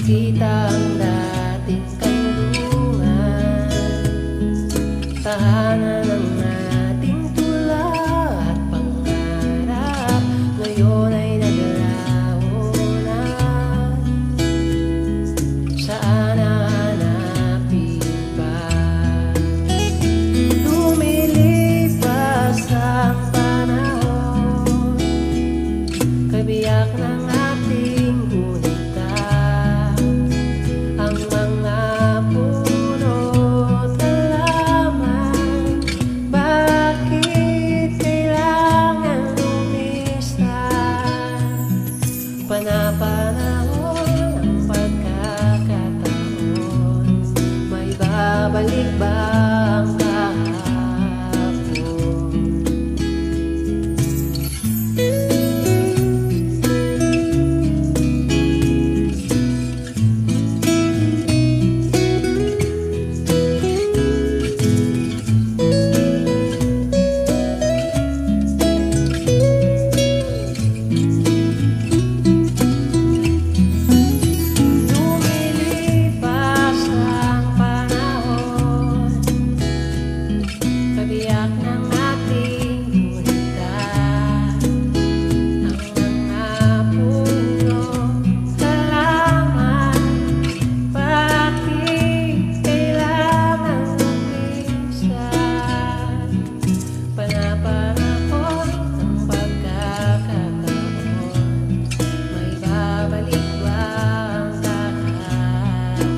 makita ang dating kanlungan, tahanan ng ating tula at pangarap, ngayon ay naglalaho na. Saan hahanapin pa? Lumilipas ang panahon, kabiyak ng ating gunita, ang mga puno't halaman. Bakit kailangan lumisan? Panapanahon ang pagkakataon, may babalik ba ang kahapon? Lumilipas ang panahon, kabiyak ng ating gunita, ang mga puno't halaman. Bakit kailangan lumisan? Panapanahon ng pagkakataon, may babalik ba ang kahapon?